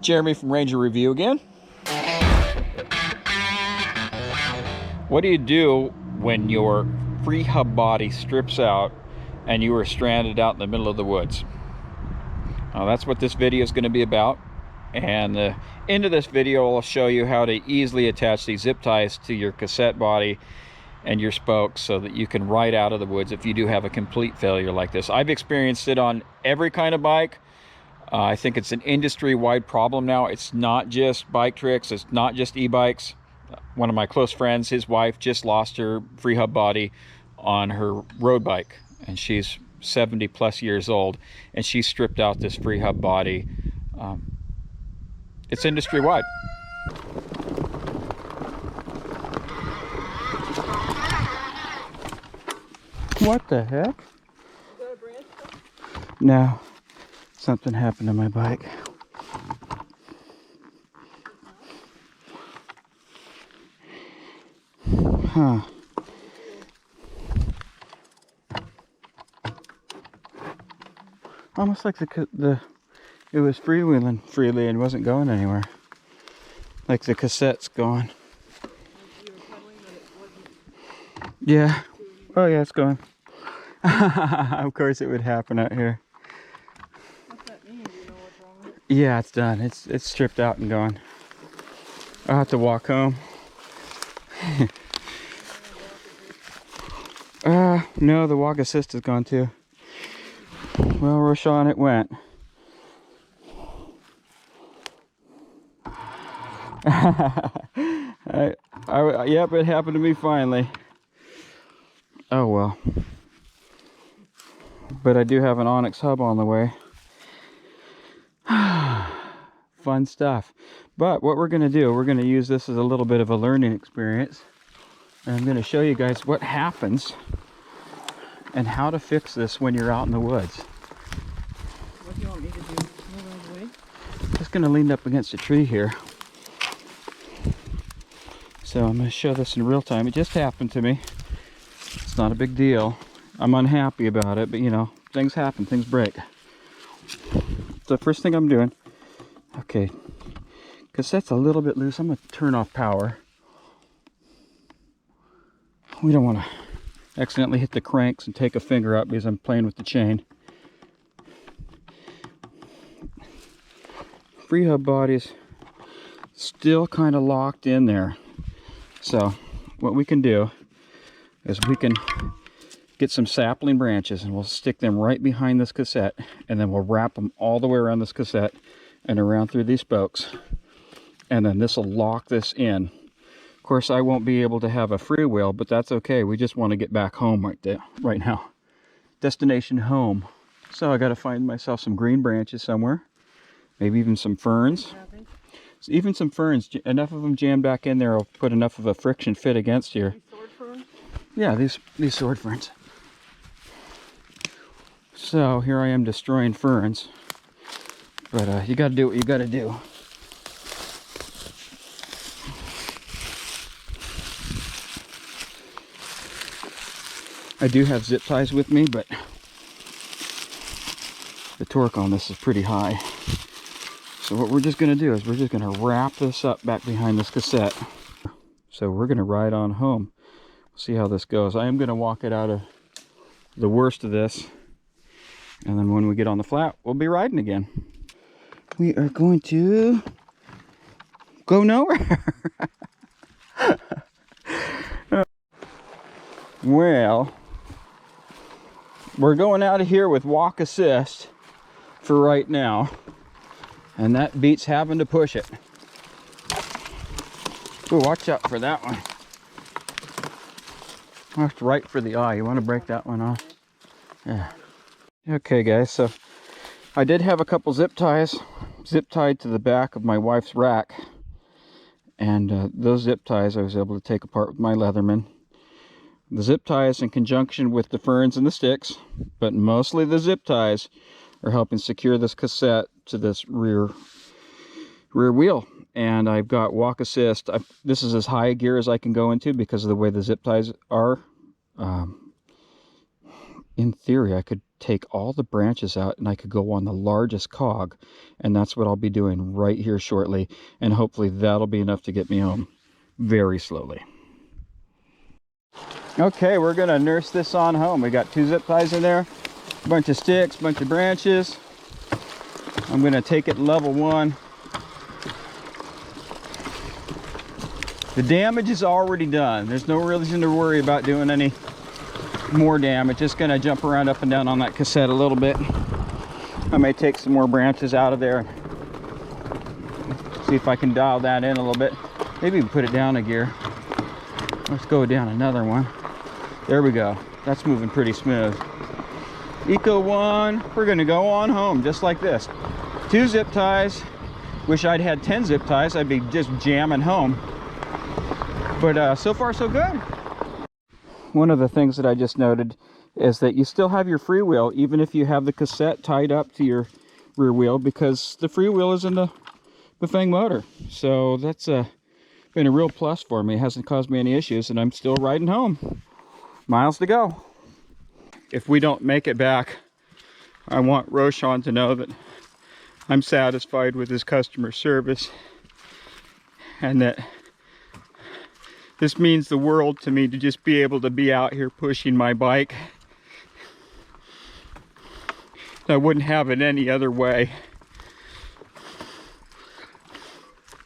Jeremy from Ranger Review again. What do you do when your free hub body strips out and you are stranded out in the middle of the woods? That's what this video is going to be about. And the end of this video, I'll show you how to easily attach these zip ties to your cassette body and your spokes so that you can ride out of the woods if you do have a complete failure like this. I've experienced it on every kind of bike. I think it's an industry-wide problem now. It's not just Biktrix, it's not just e-bikes. One of my close friends, his wife just lost her free hub body on her road bike, and she's 70 plus years old, and she stripped out this free hub body. It's industry-wide. What the heck? No. Something happened to my bike. Huh. Almost like it was freewheeling freely and wasn't going anywhere. Like the cassette's gone. Yeah. Oh yeah, it's going. Of course it would happen out here. Yeah, it's done. It's stripped out and gone. I'll have to walk home. No, the walk assist is gone too. Well, Roshan, it went. Yep, it happened to me finally. Oh well. But I do have an Onyx hub on the way. Fun stuff. But what we're going to do, we're going to use this as a little bit of a learning experience. And I'm going to show you guys what happens and how to fix this when you're out in the woods. What do you want me to do? Move out of the way? Just going to lean up against a tree here. So I'm going to show this in real time. It just happened to me. It's not a big deal. I'm unhappy about it, but you know, things happen, things break. The first thing I'm doing, okay, because that's a little bit loose, I'm going to turn off power. We don't want to accidentally hit the cranks and take a finger up because I'm playing with the chain. Free hub body's still kind of locked in there. So what we can do is we can get some sapling branches and we'll stick them right behind this cassette, and then we'll wrap them all the way around this cassette and around through these spokes, and then this will lock this in. Of course, I won't be able to have a freewheel, but that's okay. We just want to get back home right now. Destination home. So I got to find myself some green branches somewhere, maybe even some ferns. So even some ferns, enough of them jammed back in there will put enough of a friction fit against here. These sword ferns? Yeah, these sword ferns. So here I am destroying ferns, but you got to do what you got to do. I do have zip ties with me, but the torque on this is pretty high. So what we're just going to do is we're just going to wrap this up back behind this cassette. So we're going to ride on home. See how this goes. I am going to walk it out of the worst of this. And then when we get on the flat, we'll be riding again. We are going to go nowhere. Well, we're going out of here with walk assist for right now. And that beats having to push it. Ooh, watch out for that one. That's right for the eye. You want to break that one off? Yeah. Okay guys, so I did have a couple zip ties zip tied to the back of my wife's rack, and those zip ties I was able to take apart with my Leatherman. The zip ties in conjunction with the ferns and the sticks, but mostly the zip ties are helping secure this cassette to this rear wheel. And I've got walk assist. This is as high a gear as I can go into because of the way the zip ties are. in theory, I could take all the branches out and I could go on the largest cog, and that's what I'll be doing right here shortly, and hopefully that'll be enough to get me home very slowly. Okay, we're gonna nurse this on home. We got 2 zip ties in there, a bunch of sticks, a bunch of branches. I'm gonna take it level 1. The damage is already done. There's no reason to worry about doing any more damage. Just gonna jump around up and down on that cassette a little bit. I may take some more branches out of there and see if I can dial that in a little bit. Maybe even put it down a gear. Let's go down another one. There we go. That's moving pretty smooth. Eco 1, we're gonna go on home just like this. 2 zip ties. Wish I'd had 10 zip ties. I'd be just jamming home. But so far so good. One of the things that I just noted is that you still have your freewheel even if you have the cassette tied up to your rear wheel, because the freewheel is in the Bafang motor. So that's been a real plus for me. It hasn't caused me any issues, and I'm still riding home. Miles to go. If we don't make it back, I want Roshan to know that I'm satisfied with his customer service, and that this means the world to me to just be able to be out here pushing my bike. I wouldn't have it any other way.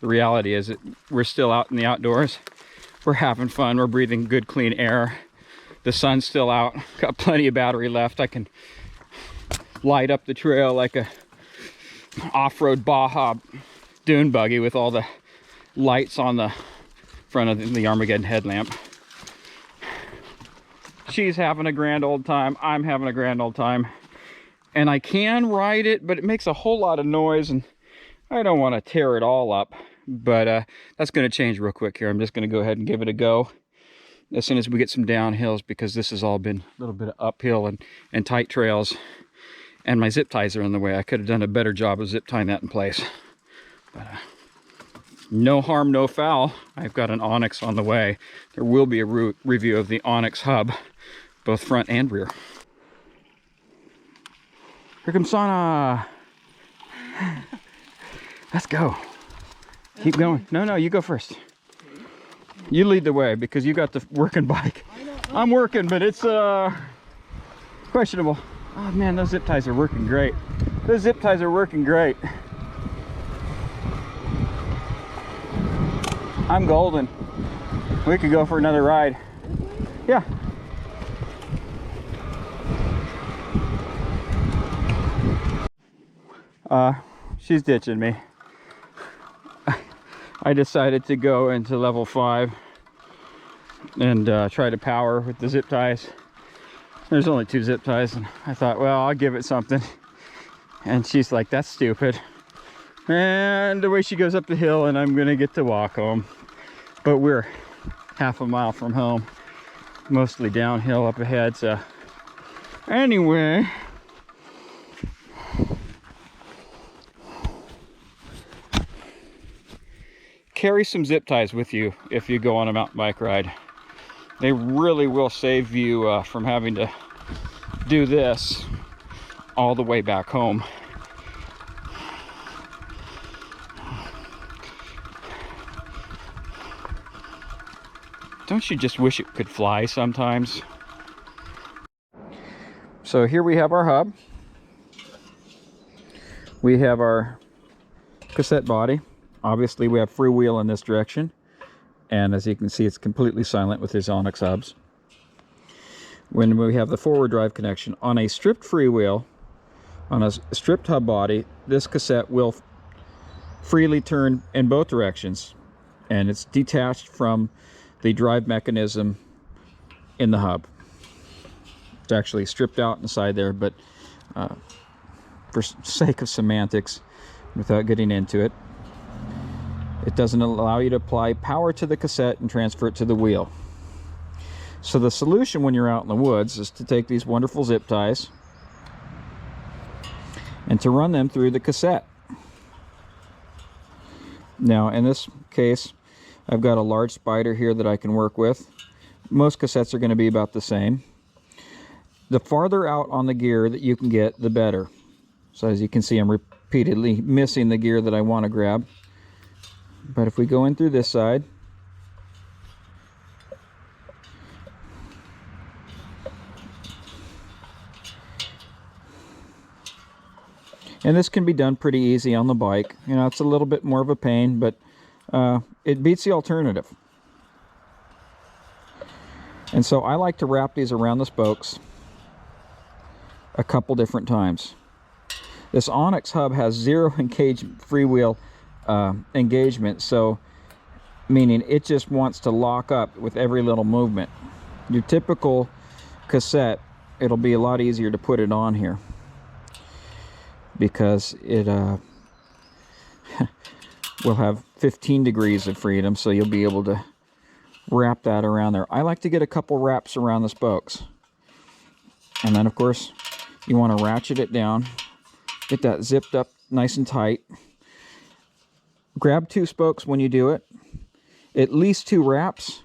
The reality is that we're still out in the outdoors. We're having fun. We're breathing good, clean air. The sun's still out. Got plenty of battery left. I can light up the trail like a off-road Baja dune buggy with all the lights on the front of the Armageddon headlamp. She's having a grand old time. I'm having a grand old time. And I can ride it, but it makes a whole lot of noise, and I don't want to tear it all up. But that's going to change real quick here. I'm just going to go ahead and give it a go as soon as we get some downhills, because this has all been a little bit of uphill and tight trails, and my zip ties are in the way. I could have done a better job of zip tying that in place. But no harm, no foul. I've got an Onyx on the way. There will be a review of the Onyx hub, both front and rear. Here comes Sana. Let's go. Keep going. No, you go first. You lead the way because you got the working bike. I'm working, but it's questionable. Oh man, those zip ties are working great. Those zip ties are working great. I'm golden. We could go for another ride. Yeah. She's ditching me. I decided to go into level 5 and try to power with the zip ties. There's only 2 zip ties, and I thought, well, I'll give it something. And she's like, that's stupid. And away she goes up the hill, and I'm gonna get to walk home. But we're half a mile from home, mostly downhill up ahead. So anyway, carry some zip ties with you if you go on a mountain bike ride. They really will save you from having to do this all the way back home. Don't you just wish it could fly sometimes? So here we have our hub. We have our cassette body. Obviously we have freewheel in this direction, and as you can see, it's completely silent with his Onyx hubs. When we have the forward drive connection on a stripped freewheel, on a stripped hub body, this cassette will freely turn in both directions, and it's detached from the drive mechanism in the hub. It's actually stripped out inside there, but for sake of semantics, without getting into it, it doesn't allow you to apply power to the cassette and transfer it to the wheel. So the solution when you're out in the woods is to take these wonderful zip ties and to run them through the cassette. Now in this case, I've got a large spider here that I can work with. Most cassettes are going to be about the same. the farther out on the gear that you can get, the better. So as you can see, I'm repeatedly missing the gear that I want to grab. But if we go in through this side, and this can be done pretty easy on the bike. You know, it's a little bit more of a pain, but it beats the alternative. And so I like to wrap these around the spokes a couple different times. This Onyx hub has 0 freewheel engagement, so meaning it just wants to lock up with every little movement. Your typical cassette, it'll be a lot easier to put it on here because it will have 15 degrees of freedom, so you'll be able to wrap that around there. I like to get a couple wraps around the spokes, and then of course you want to ratchet it down, get that zipped up nice and tight. Grab 2 spokes when you do it, at least 2 wraps.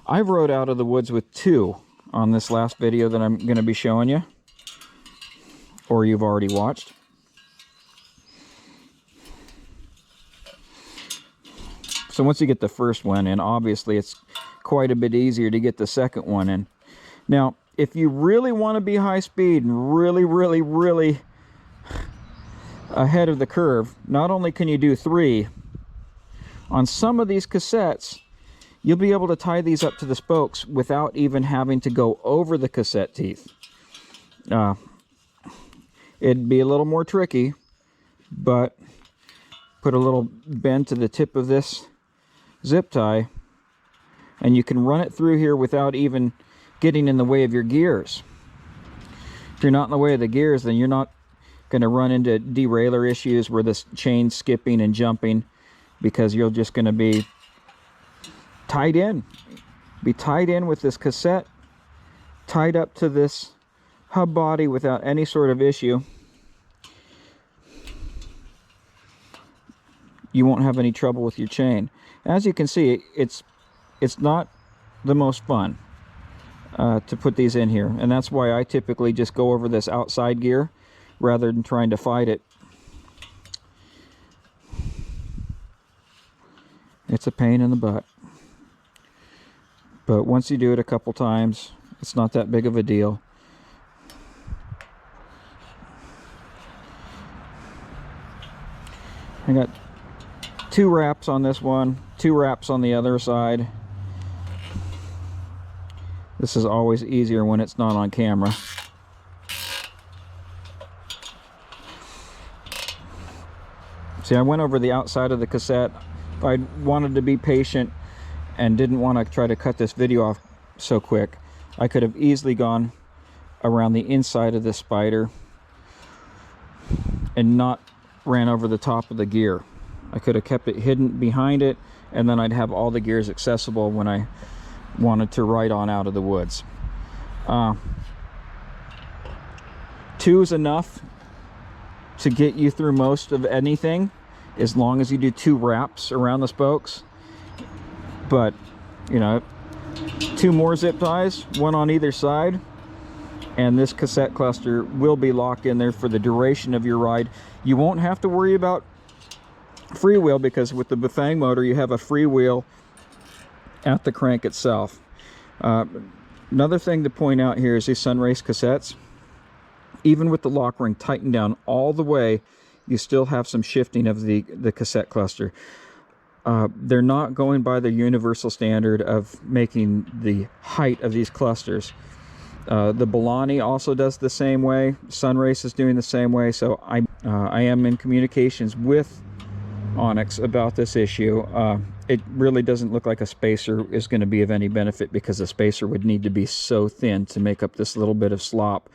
I rode out of the woods with 2 on this last video that I'm going to be showing you, or you've already watched. So once you get the first one in, obviously it's quite a bit easier to get the second one in. Now, if you really want to be high speed and really ahead of the curve, not only can you do 3, on some of these cassettes, you'll be able to tie these up to the spokes without even having to go over the cassette teeth. It'd be a little more tricky, but put a little bend to the tip of this zip tie, and you can run it through here without even getting in the way of your gears. If you're not in the way of the gears, then you're not going to run into derailleur issues where this chain skipping and jumping, because you're just going to be tied in. Be tied in with this cassette, tied up to this hub body without any sort of issue. You won't have any trouble with your chain. As you can see, it's not the most fun to put these in here, and that's why I typically just go over this outside gear rather than trying to fight it. It's a pain in the butt, but once you do it a couple times, it's not that big of a deal. I got 2 wraps on this one, 2 wraps on the other side. This is always easier when it's not on camera. See, I went over the outside of the cassette. If I wanted to be patient and didn't want to try to cut this video off so quick, I could have easily gone around the inside of this spider and not ran over the top of the gear. I could have kept it hidden behind it, and then I'd have all the gears accessible when I wanted to ride on out of the woods. 2 is enough to get you through most of anything, as long as you do 2 wraps around the spokes. But you know, 2 more zip ties, 1 on either side, and this cassette cluster will be locked in there for the duration of your ride. You won't have to worry about freewheel, because with the Bafang motor you have a freewheel at the crank itself. Another thing to point out here is these Sunrace cassettes, even with the lock ring tightened down all the way, you still have some shifting of the cassette cluster. They're not going by the universal standard of making the height of these clusters. The Bolani also does the same way. Sunrace is doing the same way. So I am in communications with Onyx about this issue. It really doesn't look like a spacer is going to be of any benefit, because the spacer would need to be so thin to make up this little bit of slop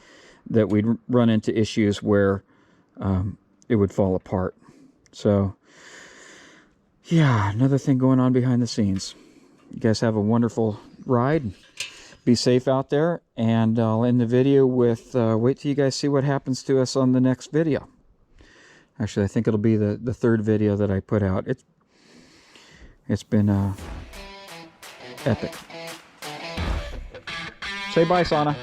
that we'd run into issues where it would fall apart. So yeah, another thing going on behind the scenes. You guys have a wonderful ride. Be safe out there, and I'll end the video with wait till you guys see what happens to us on the next video. Actually, I think it'll be the 3rd video that I put out. It's been epic. Say bye, Sana.